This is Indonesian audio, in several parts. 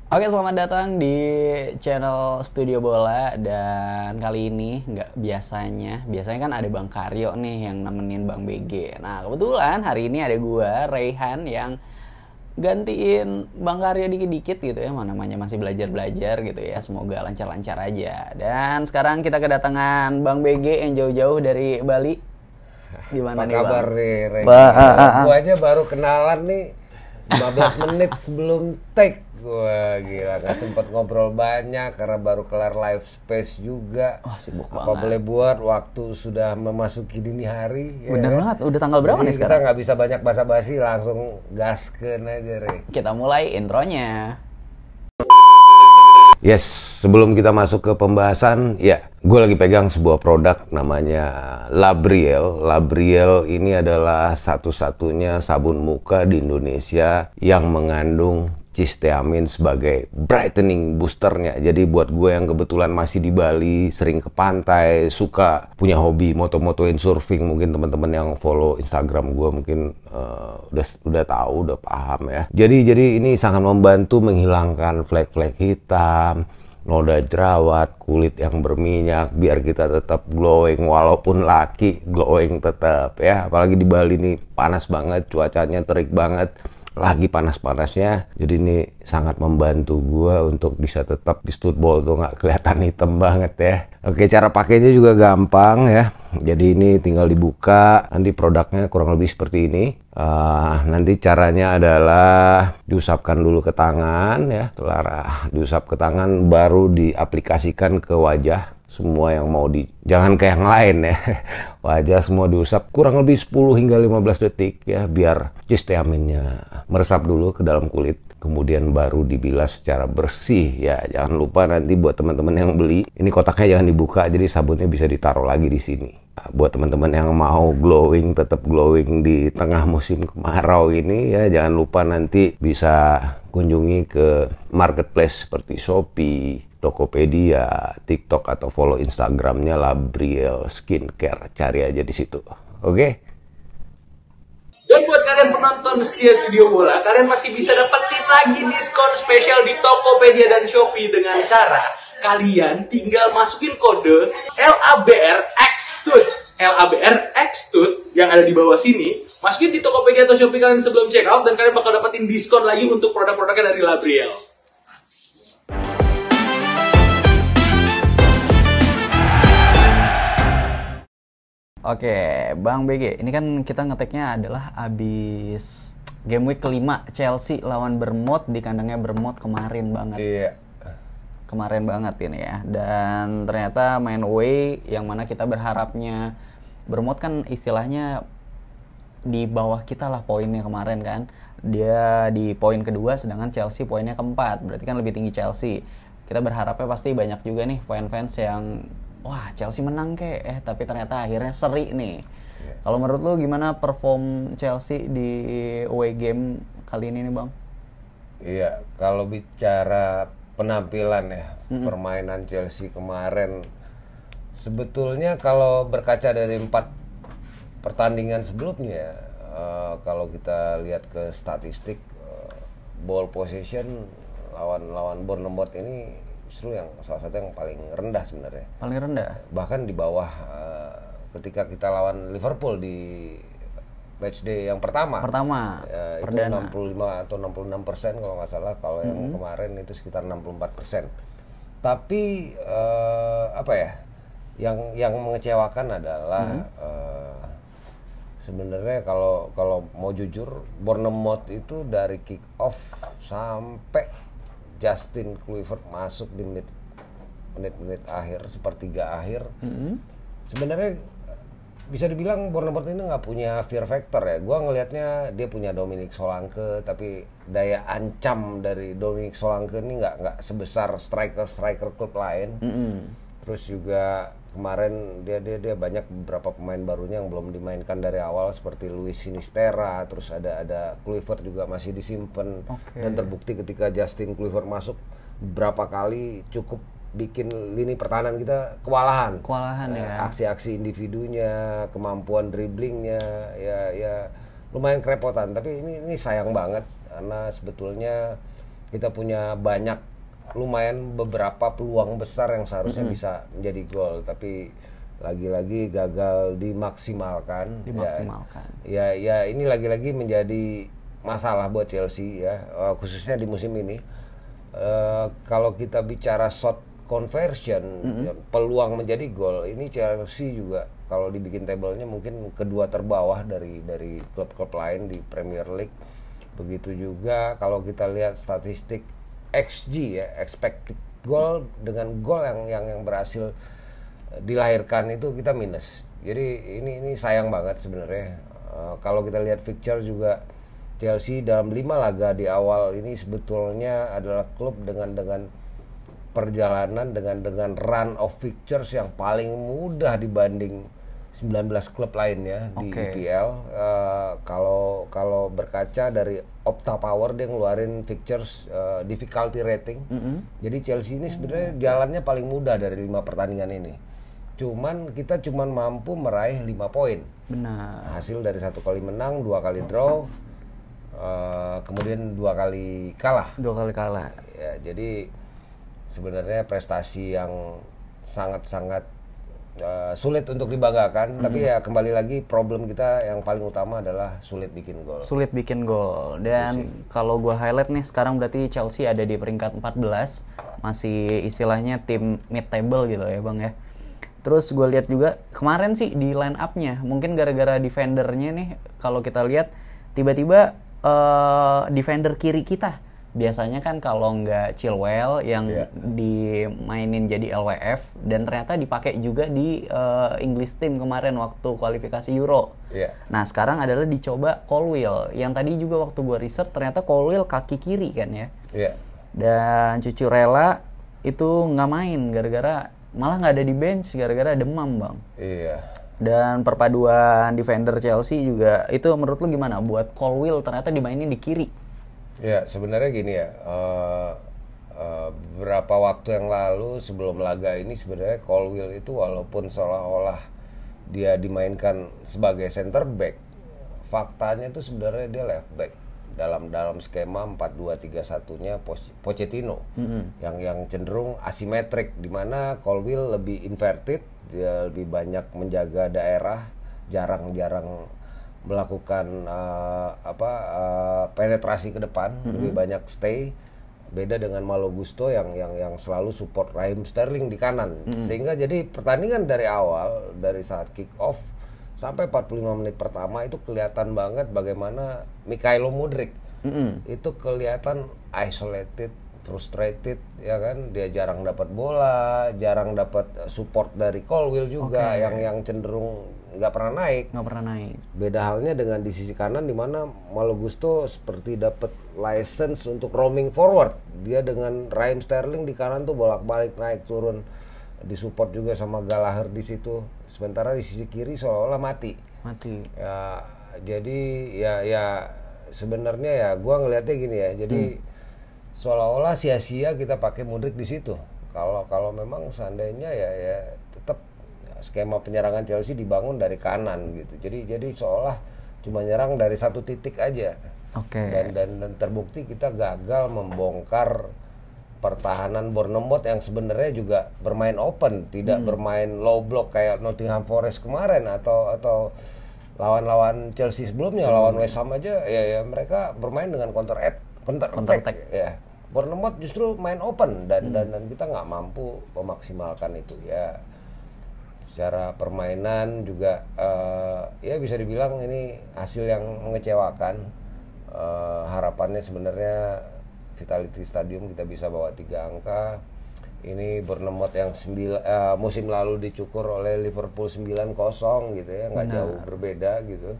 Oke, selamat datang di channel Studio Bola. Dan kali ini nggak biasanya kan ada Bang Karyo nih yang nemenin Bang BG. Nah, kebetulan hari ini ada gua, Raihan, yang gantiin Bang Karyo dikit-dikit gitu ya. Namanya masih belajar-belajar gitu ya. Semoga lancar-lancar aja. Dan sekarang kita kedatangan Bang BG yang jauh-jauh dari Bali. Gimana Apa nih, kabar Bang? nih, Gua aja baru kenalan nih 15 menit sebelum take. Wah gila, gak sempet ngobrol banyak karena baru kelar live space juga. Wah, sibuk Apa banget. boleh buat, waktu sudah memasuki dini hari. Bener kan? banget, udah tanggal berapa Jadi nih kita sekarang? nggak bisa banyak basa-basi, langsung gaskeun aja, Re. Kita mulai intronya. Yes, sebelum kita masuk ke pembahasan, ya, gue lagi pegang sebuah produk namanya Labriel. Labriel ini adalah satu-satunya sabun muka di Indonesia yang mengandung cisteamin sebagai brightening boosternya. Jadi buat gue yang kebetulan masih di Bali, sering ke pantai, suka punya hobi moto-motoin surfing, mungkin teman-teman yang follow Instagram gue mungkin udah tahu, udah paham ya. Jadi ini sangat membantu menghilangkan flek-flek hitam, noda jerawat, kulit yang berminyak, biar kita tetap glowing walaupun laki glowing tetap ya. Apalagi di Bali nih panas banget, cuacanya terik banget, lagi panas-panasnya. Jadi ini sangat membantu gua untuk bisa tetap di studball tuh nggak kelihatan hitam banget ya. Oke, cara pakainya juga gampang ya. Jadi ini tinggal dibuka, nanti produknya kurang lebih seperti ini. Nanti caranya adalah diusapkan dulu ke tangan ya. Setelah diusap ke tangan baru diaplikasikan ke wajah. Semua yang mau jangan kayak yang lain ya. Wajah semua diusap kurang lebih 10 hingga 15 detik ya, biar cisteaminnya meresap dulu ke dalam kulit. Kemudian baru dibilas secara bersih ya. Jangan lupa nanti buat teman-teman yang beli, ini kotaknya jangan dibuka, jadi sabunnya bisa ditaruh lagi di sini. Nah, buat teman-teman yang mau glowing, tetap glowing di tengah musim kemarau ini ya, jangan lupa nanti bisa kunjungi ke marketplace seperti Shopee, Tokopedia, TikTok, atau follow Instagramnya Labriel Skincare. Cari aja di situ. Oke? Dan buat kalian penonton setia Studio Bola, kalian masih bisa dapetin lagi diskon spesial di Tokopedia dan Shopee dengan cara kalian tinggal masukin kode LABRXTUT. LABRXTUT yang ada di bawah sini, masukin di Tokopedia atau Shopee kalian sebelum check out, dan kalian bakal dapetin diskon lagi untuk produk-produknya dari Labriel. Oke, Bang BG, ini kan kita ngeteknya adalah abis game week kelima Chelsea lawan Bournemouth di kandangnya Bournemouth kemarin banget. Iya. Kemarin banget ini ya. Dan ternyata main away yang mana kita berharapnya Bournemouth kan istilahnya di bawah kita lah poinnya kemarin kan. Dia di poin kedua sedangkan Chelsea poinnya keempat. Berarti kan lebih tinggi Chelsea. Kita berharapnya pasti banyak juga nih fans yang wah Chelsea menang tapi ternyata akhirnya seri nih. Kalau menurut lu gimana perform Chelsea di away game kali ini nih, Bang? Iya, kalau bicara penampilan ya, permainan Chelsea kemarin, sebetulnya kalau berkaca dari 4 pertandingan sebelumnya, kalau kita lihat ke statistik, ball possession lawan Bournemouth ini justru yang salah satu yang paling rendah sebenarnya. Paling rendah. Bahkan di bawah ketika kita lawan Liverpool di matchday yang pertama. Itu perdana. 65 atau 66% kalau nggak salah. Kalau yang kemarin itu sekitar 64%. Tapi apa ya? Yang mengecewakan adalah sebenarnya kalau mau jujur, Bournemouth itu dari kick off sampai Justin Kluivert masuk di menit-menit akhir, sepertiga akhir. Sebenarnya bisa dibilang Bournemouth ini nggak punya fear factor ya. Gua ngelihatnya dia punya Dominic Solanke, tapi daya ancam dari Dominic Solanke ini nggak sebesar striker klub lain. Terus juga kemarin dia banyak beberapa pemain barunya yang belum dimainkan dari awal seperti Luis Sinistera, terus ada Kluivert juga masih disimpan. Dan terbukti ketika Justin Kluivert masuk berapa kali cukup bikin lini pertahanan kita kewalahan ya. Aksi-aksi individunya, kemampuan dribblingnya ya lumayan kerepotan. Tapi ini sayang banget karena sebetulnya kita punya banyak lumayan beberapa peluang besar yang seharusnya bisa menjadi gol, tapi lagi-lagi gagal dimaksimalkan. Ya ini lagi-lagi menjadi masalah buat Chelsea ya, khususnya di musim ini. Kalau kita bicara shot conversion, ya, peluang menjadi gol, ini Chelsea juga kalau dibikin tabelnya mungkin kedua terbawah dari klub-klub lain di Premier League. Begitu juga kalau kita lihat statistik XG ya, expected goal dengan gol yang berhasil dilahirkan itu kita minus. Jadi ini sayang banget sebenarnya. Kalau kita lihat fixture juga, Chelsea dalam 5 laga di awal ini sebetulnya adalah klub dengan perjalanan dengan run of fixtures yang paling mudah dibanding 19 klub lainnya di EPL. Kalau berkaca dari Opta Power, dia ngeluarin fixtures difficulty rating. Jadi Chelsea ini sebenarnya jalannya paling mudah dari 5 pertandingan ini. Kita cuman mampu meraih 5 poin. Benar. Hasil dari 1 kali menang, 2 kali draw, kemudian 2 kali kalah. 2 kali kalah. Ya, jadi sebenarnya prestasi yang sangat-sangat sulit untuk dibanggakan, tapi ya kembali lagi problem kita yang paling utama adalah sulit bikin gol. Sulit bikin gol. Dan kalau gua highlight nih, sekarang berarti Chelsea ada di peringkat 14, masih istilahnya tim mid table gitu ya Bang ya. Terus gue lihat juga kemarin sih di line up-nya, mungkin gara-gara defendernya nih, kalau kita lihat tiba-tiba defender kiri kita, biasanya kan kalau nggak Chilwell yang dimainin jadi LWF, dan ternyata dipakai juga di English team kemarin waktu kualifikasi Euro. Nah sekarang adalah dicoba Colwill, yang tadi juga waktu gue riset ternyata Colwill kaki kiri kan ya. Dan Cucurella itu nggak main gara-gara, malah nggak ada di bench gara-gara demam Bang. Dan perpaduan defender Chelsea juga, itu menurut lu gimana buat Colwill ternyata dimainin di kiri? Ya sebenarnya gini ya, beberapa waktu yang lalu sebelum laga ini sebenarnya Colwill itu walaupun seolah-olah dia dimainkan sebagai center back, faktanya itu sebenarnya dia left back dalam skema 4-2-3-1-nya Pochettino, yang cenderung asimetrik, di mana Colwill lebih inverted, dia lebih banyak menjaga daerah, jarang-jarang melakukan penetrasi ke depan, lebih banyak stay. Beda dengan Malo Gusto yang selalu support Raheem Sterling di kanan. Sehingga jadi pertandingan dari awal, dari saat kick off sampai 45 menit pertama itu kelihatan banget bagaimana Mikhailo Mudryk itu kelihatan isolated, frustrated, ya kan, dia jarang dapat bola, jarang dapat support dari Colwill juga, yang cenderung nggak pernah naik. Beda halnya dengan di sisi kanan, di mana Malo Gusto seperti dapat license untuk roaming forward. Dia dengan Raheem Sterling di kanan tuh bolak-balik naik turun, disupport juga sama Gallagher di situ. Sementara di sisi kiri seolah-olah mati. Ya, jadi ya sebenarnya ya gua ngelihatnya gini ya. Jadi seolah-olah sia-sia kita pakai Mudryk di situ. Kalau memang seandainya ya tetap skema penyerangan Chelsea dibangun dari kanan gitu. Jadi seolah cuma nyerang dari satu titik aja. Dan terbukti kita gagal membongkar pertahanan Bournemouth yang sebenarnya juga bermain open, tidak bermain low block kayak Nottingham Forest kemarin atau lawan-lawan Chelsea sebelumnya, lawan West Ham aja ya mereka bermain dengan counter attack. Ya. Bournemouth justru main open dan kita nggak mampu memaksimalkan itu ya. Secara permainan juga ya bisa dibilang ini hasil yang mengecewakan. Harapannya sebenarnya Vitality Stadium kita bisa bawa 3 angka. Ini Bournemouth yang musim lalu dicukur oleh Liverpool 9-0 gitu ya, nggak jauh berbeda gitu.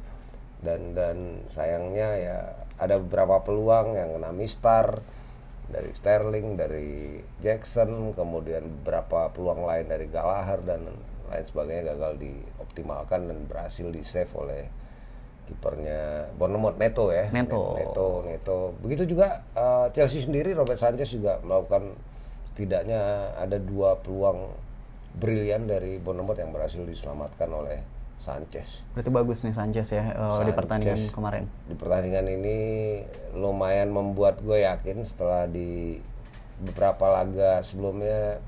Dan sayangnya ya ada beberapa peluang yang kena mistar dari Sterling, dari Jackson, kemudian beberapa peluang lain dari Gallagher dan lain sebagainya gagal dioptimalkan dan berhasil di save oleh kipernya Bournemouth, Neto. Begitu juga Chelsea sendiri, Robert Sanchez juga melakukan setidaknya ada 2 peluang brilian dari Bournemouth yang berhasil diselamatkan oleh Sanchez. Berarti bagus nih Sanchez ya di pertandingan kemarin. Di pertandingan ini lumayan membuat gue yakin setelah di beberapa laga sebelumnya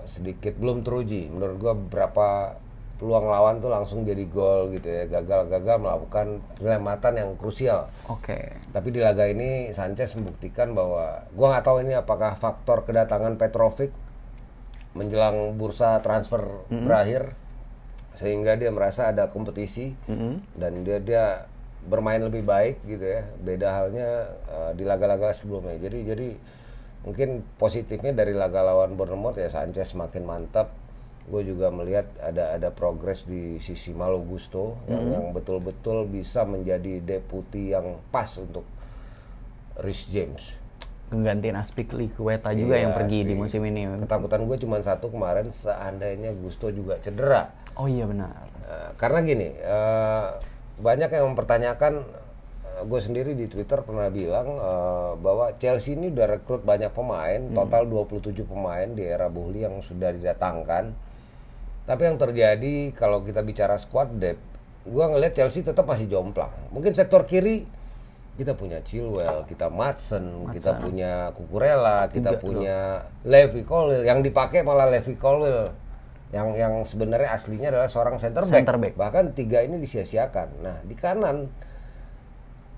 sedikit belum teruji. Menurut gue beberapa peluang lawan tuh langsung jadi gol gitu ya, gagal melakukan penyelamatan yang krusial. Oke. Tapi di laga ini Sanchez membuktikan bahwa gue nggak tahu ini apakah faktor kedatangan Petrovic menjelang bursa transfer berakhir sehingga dia merasa ada kompetisi dan dia bermain lebih baik gitu ya. Beda halnya di laga-laga sebelumnya. Jadi mungkin positifnya dari laga lawan Bournemouth ya, Sanchez makin mantap. Gue juga melihat ada progres di sisi Malo Gusto yang betul-betul bisa menjadi deputi yang pas untuk Reece James. Gantiin Azpilicueta juga yang pergi di musim ini. Ketakutan gue cuma satu kemarin, seandainya Gusto juga cedera. Oh iya benar. Karena gini, banyak yang mempertanyakan, gue sendiri di Twitter pernah bilang bahwa Chelsea ini udah rekrut banyak pemain, total 27 pemain di era Boehly yang sudah didatangkan. Tapi yang terjadi kalau kita bicara squad depth, gue ngeliat Chelsea tetap masih jomplang. Mungkin sektor kiri kita punya Chilwell, kita Maatsen, kita punya Cucurella, kita punya Levi Colwill. Yang dipakai malah Levi Colwill, yang sebenarnya aslinya adalah seorang center back. Bahkan 3 ini disia-siakan. Nah di kanan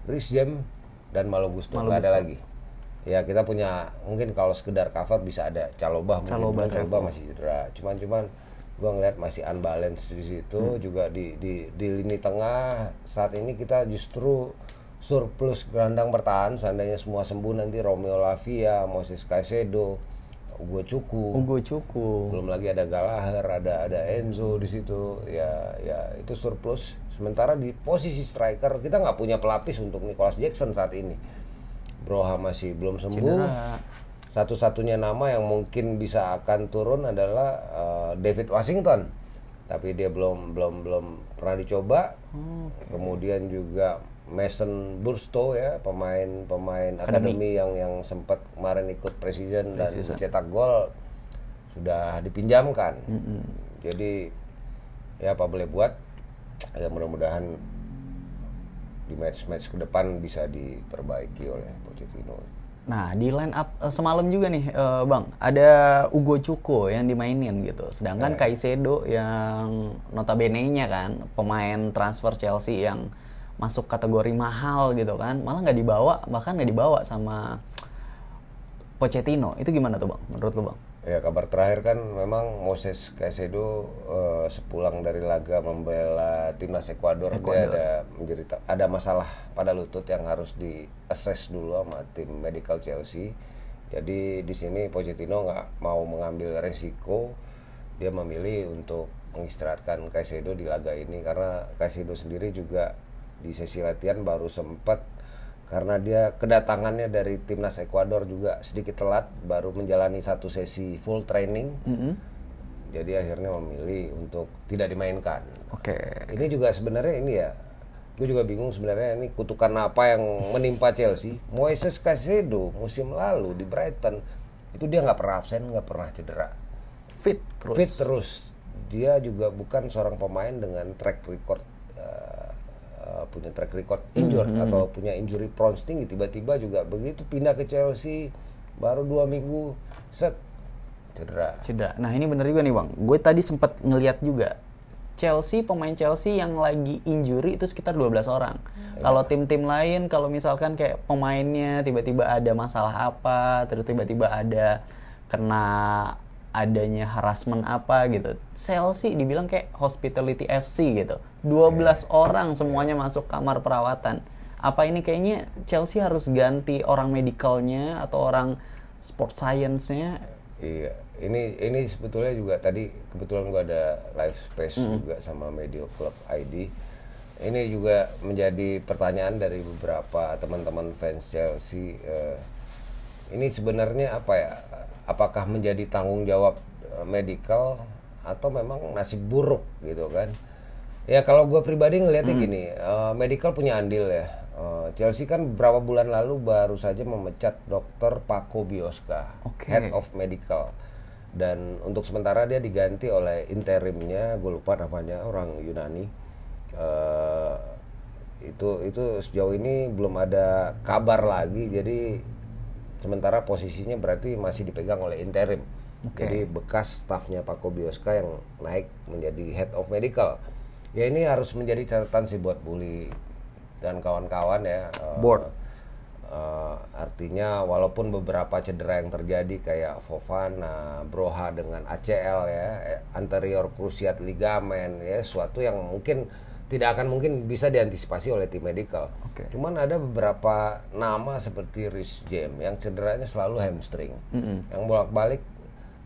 Reece James dan Malo Gusto nggak ada lagi. Ya kita punya, mungkin kalau sekedar cover bisa ada Chalobah masih cedera. Cuman gue ngeliat masih unbalance di situ. Juga di lini tengah saat ini kita justru surplus gelandang bertahan. Seandainya semua sembuh nanti Romeo Lavia, Moses Caicedo, Ugo Cuku. Belum lagi ada Gallagher, ada Enzo di situ. Ya itu surplus. Sementara di posisi striker kita nggak punya pelapis untuk Nicholas Jackson saat ini. Broha masih belum sembuh. Satu-satunya nama yang mungkin bisa akan turun adalah David Washington, tapi dia belum pernah dicoba. Kemudian juga Mason Burstow ya, pemain akademi yang sempat kemarin ikut Precision dan mencetak gol sudah dipinjamkan. Jadi ya apa boleh buat, ya mudah-mudahan di match-match ke depan bisa diperbaiki oleh Pochettino. Nah di line up semalam juga nih Bang, ada Ugo Cuku yang dimainin gitu. Sedangkan Caicedo yang notabene-nya kan pemain transfer Chelsea yang masuk kategori mahal gitu kan, malah nggak dibawa sama Pochettino. Itu gimana tuh Bang, menurut lu Bang? Ya kabar terakhir kan memang Moses Caicedo sepulang dari laga membela timnas Ekuador. Dia ada masalah pada lutut yang harus di-assess dulu sama tim medical Chelsea. Jadi di sini Pochettino nggak mau mengambil resiko, dia memilih untuk mengistirahatkan Caicedo di laga ini karena Caicedo sendiri juga di sesi latihan baru sempat, karena dia kedatangannya dari timnas Ekuador juga sedikit telat, baru menjalani satu sesi full training. Jadi akhirnya memilih untuk tidak dimainkan. Ini juga sebenarnya ini ya, gue juga bingung sebenarnya ini kutukan apa yang menimpa Chelsea. Moises Caicedo musim lalu di Brighton itu dia nggak pernah absen, nggak pernah cedera, fit terus. Dia juga bukan seorang pemain dengan track record punya track record injured atau punya injury prone tinggi. Tiba-tiba juga begitu pindah ke Chelsea baru 2 minggu cedera. Nah ini bener juga nih Bang, gue tadi sempat ngeliat juga pemain Chelsea yang lagi injury itu sekitar 12 orang. Kalau tim-tim lain, kalau misalkan kayak pemainnya tiba-tiba ada masalah apa, terus tiba-tiba ada kena adanya harassment apa gitu, Chelsea dibilang kayak Hospitality FC gitu, 12 orang semuanya masuk kamar perawatan. Apa ini kayaknya Chelsea harus ganti orang medicalnya atau orang sport science-nya? Iya, ini sebetulnya juga tadi kebetulan gua ada live space juga sama Medio Club ID. Ini juga menjadi pertanyaan dari beberapa teman-teman fans Chelsea. Ini sebenarnya apa ya? Apakah menjadi tanggung jawab medical atau memang nasib buruk gitu kan? Ya kalau gue pribadi ngelihatnya gini, medical punya andil ya. Chelsea kan beberapa bulan lalu baru saja memecat Dr. Paco Biosca, Head of Medical. Dan untuk sementara dia diganti oleh interimnya, gue lupa namanya, orang Yunani. Itu sejauh ini belum ada kabar lagi, jadi sementara posisinya berarti masih dipegang oleh interim. Jadi bekas stafnya Pak Kobioska yang naik menjadi head of medical. Ya ini harus menjadi catatan sih buat Bully dan kawan-kawan ya. Board. Artinya walaupun beberapa cedera yang terjadi kayak Fofana, Broha dengan ACL ya, anterior cruciate ligamen ya, suatu yang mungkin tidak akan mungkin bisa diantisipasi oleh tim medical. Cuman ada beberapa nama seperti Rhys James yang cederanya selalu hamstring, yang bolak-balik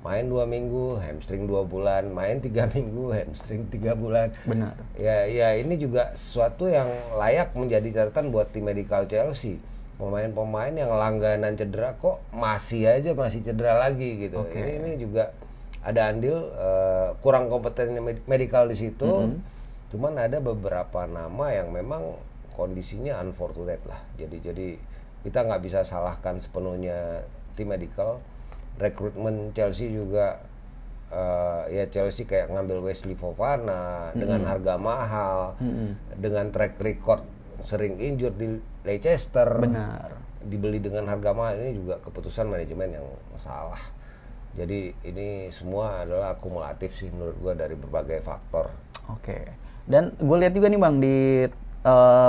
main 2 minggu, hamstring 2 bulan, main 3 minggu, hamstring 3 bulan. Benar. Ya ini juga sesuatu yang layak menjadi catatan buat tim medical Chelsea. Pemain-pemain yang langganan cedera kok masih cedera lagi gitu. Ini juga ada andil kurang kompetennya medical di situ. Cuman ada beberapa nama yang memang kondisinya unfortunate lah. Jadi kita nggak bisa salahkan sepenuhnya tim medical. Rekrutmen Chelsea juga ya Chelsea kayak ngambil Wesley Fofana dengan harga mahal, dengan track record sering injured di Leicester. Benar. Dibeli dengan harga mahal, ini juga keputusan manajemen yang salah. Jadi ini semua adalah akumulatif sih menurut gua dari berbagai faktor. Dan gue lihat juga nih Bang di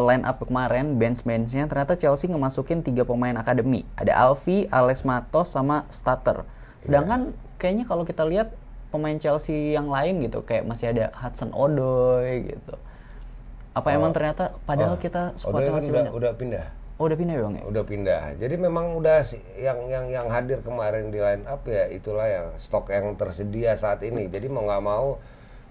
line up kemarin bench-benchnya ternyata Chelsea ngemasukin 3 pemain akademi. Ada Alfie, Alex Matos sama Starter. Sedangkan kayaknya kalau kita lihat pemain Chelsea yang lain gitu kayak masih ada Hudson Odoi gitu. Apa emang ternyata padahal kita squadnya masih banyak. Udah pindah. Oh, udah pindah ya Bang ya? Udah pindah. Jadi memang udah yang hadir kemarin di line up ya itulah yang stok yang tersedia saat ini. Jadi mau nggak mau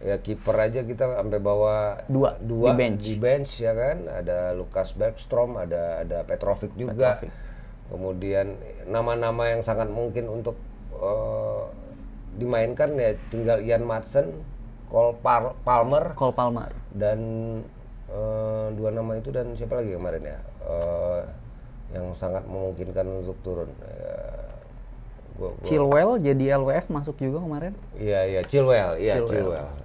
ya kiper aja kita sampai bawa dua di bench ya kan. Ada Lukas Bergstrom, ada Petrovic juga. Kemudian nama-nama yang sangat mungkin untuk dimainkan ya tinggal Ian Maatsen, Cole Palmer dan 2 nama itu, dan siapa lagi kemarin ya yang sangat memungkinkan untuk turun. Chilwell jadi LWF masuk juga kemarin. Iya Chilwell.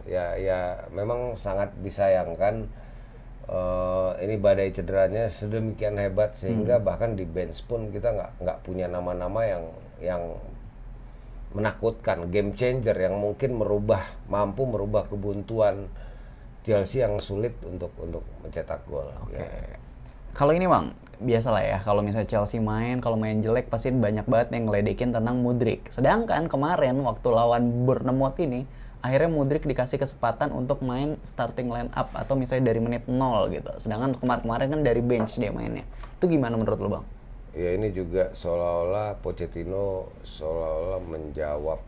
Ya memang sangat disayangkan ini badai cederanya sedemikian hebat sehingga bahkan di bench pun kita nggak punya nama-nama yang menakutkan, game changer yang mungkin mampu merubah kebuntuan Chelsea yang sulit untuk mencetak gol. Ya. Kalau ini Bang, biasalah ya kalau misalnya Chelsea kalau main jelek pasti banyak banget yang ngeledekin tentang Mudryk. Sedangkan kemarin waktu lawan Bournemouth ini akhirnya Mudryk dikasih kesempatan untuk main starting line up atau misalnya dari menit 0 gitu. Sedangkan kemarin kan dari bench dia mainnya. Itu gimana menurut lo Bang? Ya ini juga seolah-olah Pochettino menjawab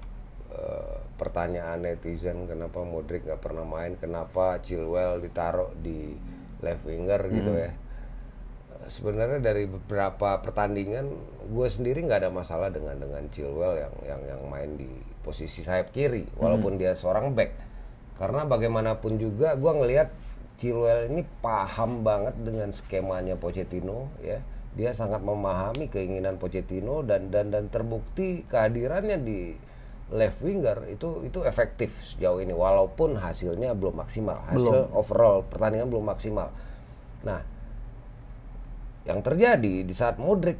pertanyaan netizen kenapa Mudryk nggak pernah main, kenapa Chilwell ditaruh di left winger gitu ya. Sebenarnya dari beberapa pertandingan gue sendiri nggak ada masalah dengan Chilwell yang main di posisi sayap kiri walaupun dia seorang back, karena bagaimanapun juga gue ngelihat Chilwell ini paham banget dengan skemanya Pochettino ya. Dia sangat memahami keinginan Pochettino dan terbukti kehadirannya di left winger itu efektif sejauh ini walaupun hasilnya belum maksimal. Overall pertandingan belum maksimal. Nah, yang terjadi di saat Mudryk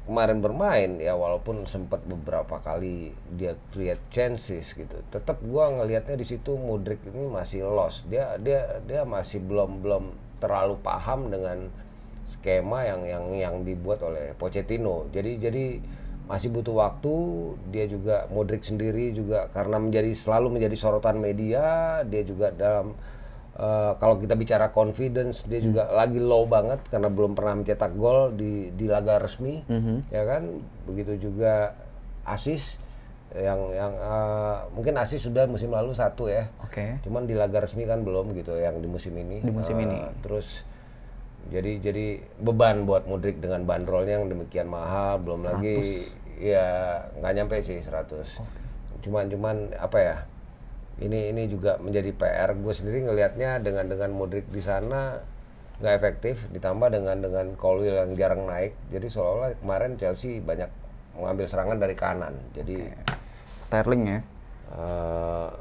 kemarin bermain ya walaupun sempat beberapa kali dia create chances gitu, tetap gua ngelihatnya di situ Mudryk ini masih lost. Dia masih belum terlalu paham dengan skema yang dibuat oleh Pochettino. Jadi masih butuh waktu. Dia juga Mudryk sendiri juga karena selalu menjadi sorotan media. Dia juga dalam kalau kita bicara confidence dia juga lagi low banget karena belum pernah mencetak gol di laga resmi, ya kan. Begitu juga assist yang mungkin assist sudah musim lalu 1 ya. Cuman di laga resmi kan belum gitu yang di musim ini. Terus jadi beban buat Mudryk dengan bandrolnya yang demikian mahal, belum 100. Lagi ya nggak nyampe sih 100. Cuman apa ya? Ini juga menjadi PR. Gue sendiri ngelihatnya dengan Mudryk di sana nggak efektif, ditambah dengan Colwill yang jarang naik. Jadi seolah-olah kemarin Chelsea banyak mengambil serangan dari kanan. Jadi Sterling ya.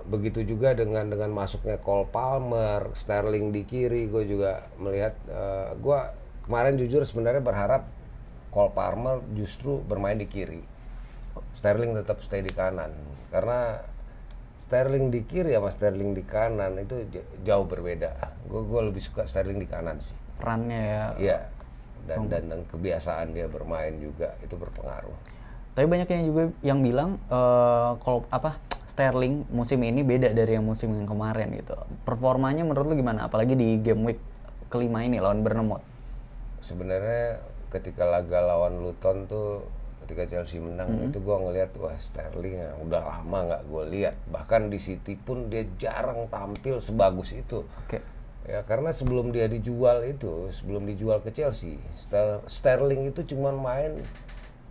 Begitu juga dengan masuknya Cole Palmer, Sterling di kiri, gue juga melihat. Gue kemarin jujur sebenarnya berharap Cole Palmer justru bermain di kiri, Sterling tetap stay di kanan, karena Sterling di kiri sama Sterling di kanan itu jauh berbeda. Gue lebih suka Sterling di kanan sih. Perannya ya. Iya. Dan kebiasaan dia bermain juga itu berpengaruh. Tapi banyak yang juga yang bilang kalau Sterling musim ini beda dari yang musim yang kemarin gitu. Performanya menurut lu gimana? Apalagi di game week kelima ini lawan Bournemouth. Sebenarnya ketika laga lawan Luton tuh, ketika Chelsea menang itu gue ngelihat wah Sterling ya, udah lama nggak gue lihat. Bahkan di City pun dia jarang tampil sebagus itu. Oke. Ya karena sebelum dijual ke Chelsea, Sterling itu cuma main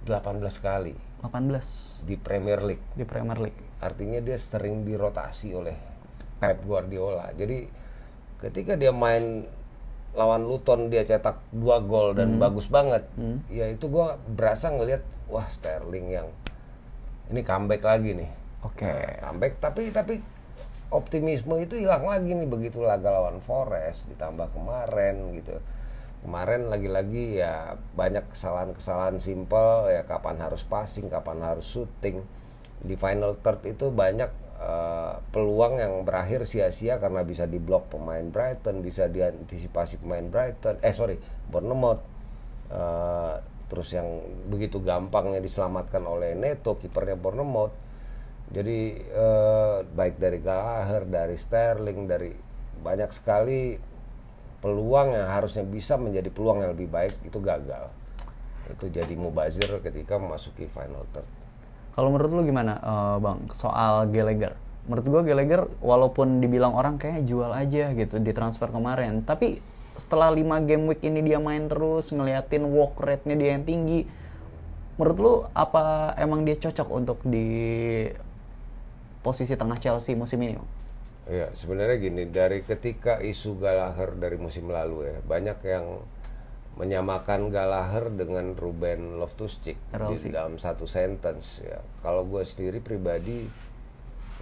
18 kali 18 di Premier League. di Premier League. Artinya dia sering dirotasi oleh Pep Guardiola. Jadi ketika dia main lawan Luton dia cetak 2 gol dan bagus banget. Ya itu gua berasa ngelihat wah Sterling yang ini comeback lagi nih. Oke. Nah, comeback tapi optimisme itu hilang lagi nih begitu laga lawan Forest ditambah kemarin gitu. Kemarin lagi-lagi ya banyak kesalahan-kesalahan simpel ya, kapan harus passing, kapan harus shooting. Di final third itu banyak peluang yang berakhir sia-sia karena bisa diblok pemain Brighton, bisa diantisipasi pemain Bournemouth. Terus yang begitu gampangnya diselamatkan oleh Neto, kipernya Bournemouth. Jadi baik dari Gallagher, dari Sterling, dari banyak sekali peluang yang harusnya bisa menjadi peluang yang lebih baik itu gagal. Itu jadi mubazir ketika memasuki final third. Kalau menurut lu gimana Bang soal Gallagher? Menurut gua Gallagher walaupun dibilang orang kayak jual aja gitu di transfer kemarin, tapi setelah 5 game week ini dia main terus, ngeliatin work rate-nya dia yang tinggi. Menurut lu apa emang dia cocok untuk di posisi tengah Chelsea musim ini, Bang? Ya sebenarnya gini, dari ketika isu Gallagher dari musim lalu ya, banyak yang menyamakan Gallagher dengan Ruben Loftus-Cheek di dalam satu sentence ya. Kalau gue sendiri pribadi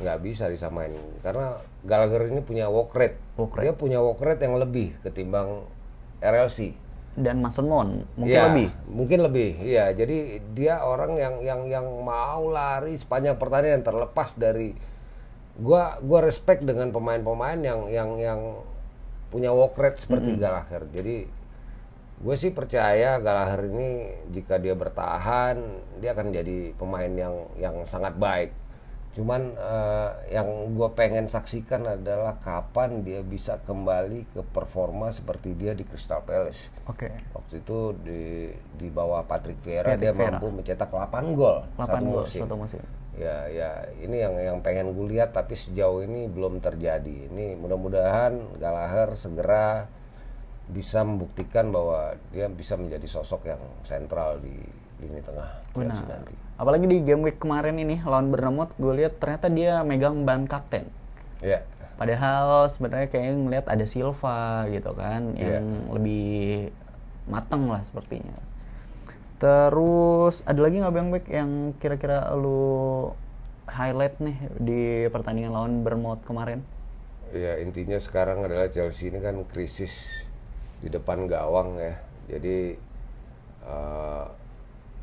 nggak bisa disamain karena Gallagher ini punya work rate. Dia punya work rate yang lebih ketimbang RLC dan Mason Mount mungkin lebih. Iya, jadi dia orang yang mau lari sepanjang pertandingan terlepas dari gua respect dengan pemain-pemain yang punya work rate seperti Gallagher. Jadi gue sih percaya Gallagher ini jika dia bertahan dia akan jadi pemain yang sangat baik. Cuman yang gue pengen saksikan adalah kapan dia bisa kembali ke performa seperti dia di Crystal Palace. Oke. Waktu itu di bawah Patrick Vieira dia mampu mencetak 8 gol satu musim. Ya ini yang pengen gue lihat tapi sejauh ini belum terjadi. Ini mudah-mudahan Gallagher segera bisa membuktikan bahwa dia bisa menjadi sosok yang sentral di lini tengah Chelsea nanti. Apalagi di game week kemarin ini lawan Bournemouth, gue lihat ternyata dia megang ban kapten. Iya. Padahal sebenarnya kayaknya ngeliat ada Silva gitu kan, yang lebih mateng lah sepertinya. Terus ada lagi nggak Bang Bek yang kira-kira lu highlight nih di pertandingan lawan Bournemouth kemarin? Ya intinya sekarang adalah Chelsea ini kan krisis di depan gawang ya. Jadi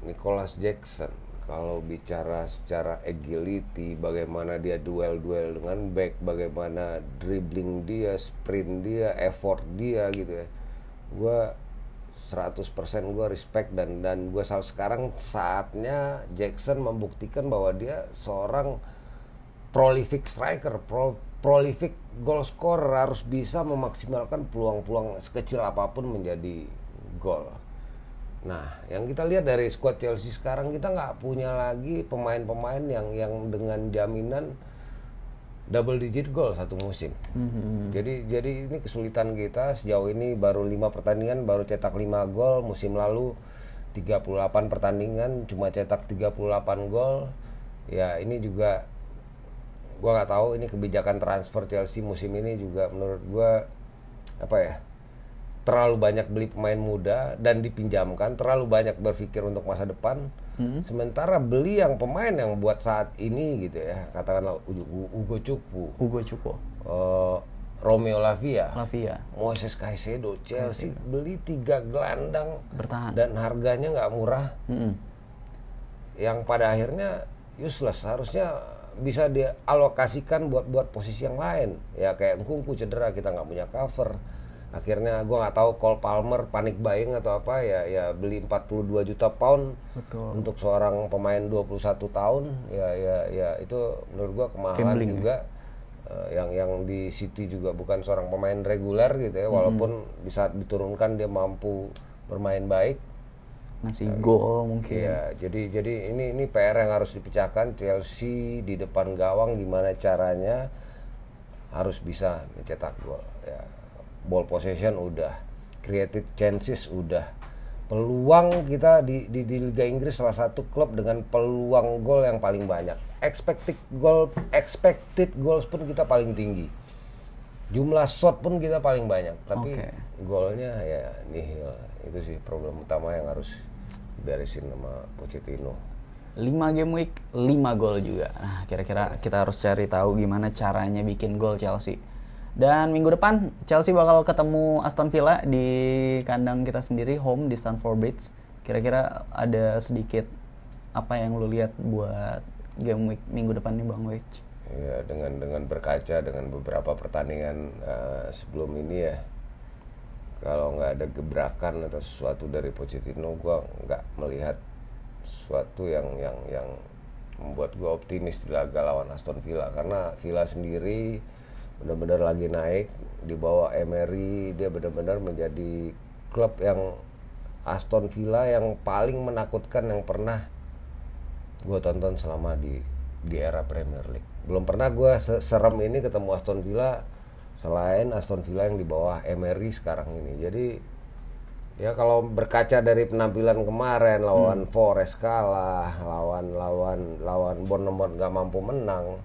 Nicholas Jackson kalau bicara secara agility, bagaimana dia duel-duel dengan back, bagaimana dribbling dia, sprint dia, effort dia gitu ya. Gue 100% gue respect dan gue sekarang saatnya Jackson membuktikan bahwa dia seorang prolific striker, prolific goal scorer, harus bisa memaksimalkan peluang-peluang sekecil apapun menjadi gol. Nah, yang kita lihat dari skuad Chelsea sekarang, kita nggak punya lagi pemain-pemain yang dengan jaminan double digit gol satu musim. Jadi ini kesulitan kita sejauh ini, baru 5 pertandingan baru cetak 5 gol. Musim lalu 38 pertandingan cuma cetak 38 gol. Ya ini juga gua nggak tahu, ini kebijakan transfer Chelsea musim ini juga menurut gua terlalu banyak beli pemain muda dan dipinjamkan, terlalu banyak berpikir untuk masa depan. Sementara beli yang pemain yang buat saat ini gitu ya, katakanlah Ugo Cukwu, Romeo Lavia, Moises Caicedo, Chelsea beli 3 gelandang bertahan dan harganya nggak murah, yang pada akhirnya useless. Harusnya bisa dialokasikan buat posisi yang lain ya, kayak Nkunku cedera, kita nggak punya cover. Akhirnya gue nggak tahu Cole Palmer panik buying atau apa ya beli 42 juta pound. Betul. Untuk seorang pemain 21 tahun ya itu menurut gue kemahalan Gambling, juga yang di City juga bukan seorang pemain reguler gitu ya, walaupun di saat diturunkan dia mampu bermain baik, ngasih gol mungkin ya. Jadi ini PR yang harus dipecahkan. Chelsea di depan gawang gimana caranya harus bisa mencetak gol ya. Ball possession udah, created chances udah, peluang kita di Liga Inggris salah satu klub dengan peluang gol yang paling banyak. Expected goals pun kita paling tinggi. Jumlah shot pun kita paling banyak, tapi golnya ya nihil. Itu sih problem utama yang harus beresin sama Pochettino. 5 game week 5 gol juga. Nah, kira-kira kita harus cari tahu gimana caranya bikin gol Chelsea. Dan minggu depan Chelsea bakal ketemu Aston Villa di kandang kita sendiri, home di Stamford Bridge. Kira-kira ada sedikit apa yang lu lihat buat game week minggu depan nih Bang Wech? Ya, dengan berkaca dengan beberapa pertandingan sebelum ini ya, kalau nggak ada gebrakan atau sesuatu dari Pochettino, gue nggak melihat sesuatu yang membuat gue optimis di laga lawan Aston Villa. Karena Villa sendiri benar-benar lagi naik di bawah Emery. Dia benar-benar menjadi klub yang Aston Villa yang paling menakutkan yang pernah gue tonton selama di era Premier League. Belum pernah gue serem ini ketemu Aston Villa selain Aston Villa yang di bawah Emery sekarang ini. Jadi ya kalau berkaca dari penampilan kemarin lawan Forest kalah, lawan Bournemouth nggak mampu menang,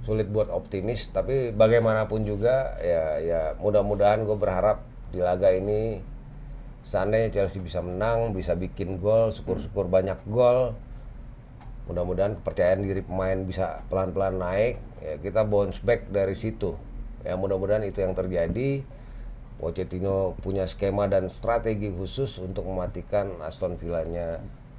sulit buat optimis. Tapi bagaimanapun juga ya mudah-mudahan gue berharap di laga ini seandainya Chelsea bisa menang, bisa bikin gol, syukur-syukur banyak gol. Mudah-mudahan kepercayaan diri pemain bisa pelan-pelan naik, ya kita bounce back dari situ. Ya mudah-mudahan itu yang terjadi. Pochettino punya skema dan strategi khusus untuk mematikan Aston Villa-nya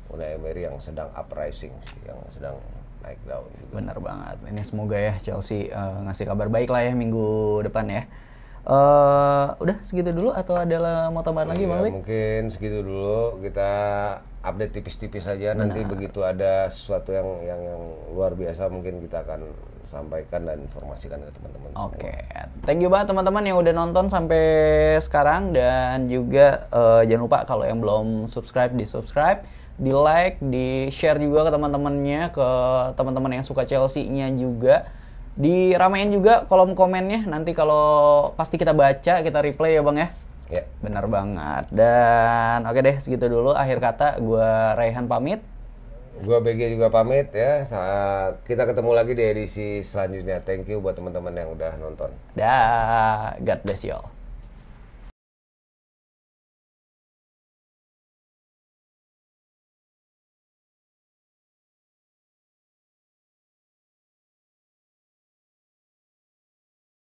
Unai Emery yang sedang uprising, yang sedang naik daun juga. Benar banget. Ini semoga ya Chelsea ngasih kabar baik lah ya minggu depan ya. Udah segitu dulu atau ada mau tambahan lagi Bang Wech? Mungkin segitu dulu, kita update tipis-tipis saja. Nanti begitu ada sesuatu yang luar biasa mungkin kita akan sampaikan dan informasikan ke teman-teman. Oke. Thank you banget teman-teman yang udah nonton sampai sekarang, dan juga jangan lupa kalau yang belum subscribe di subscribe, di like, di share juga ke teman-temannya, ke teman-teman yang suka Chelsea-nya juga. Diramein juga kolom komennya, nanti kalau pasti kita baca, kita reply ya Bang ya. Ya. Benar banget. Dan oke deh, segitu dulu akhir kata. Gua Raihan pamit. Gua BG juga pamit ya. Kita ketemu lagi di edisi selanjutnya. Thank you buat teman-teman yang udah nonton. Dah, God bless you all.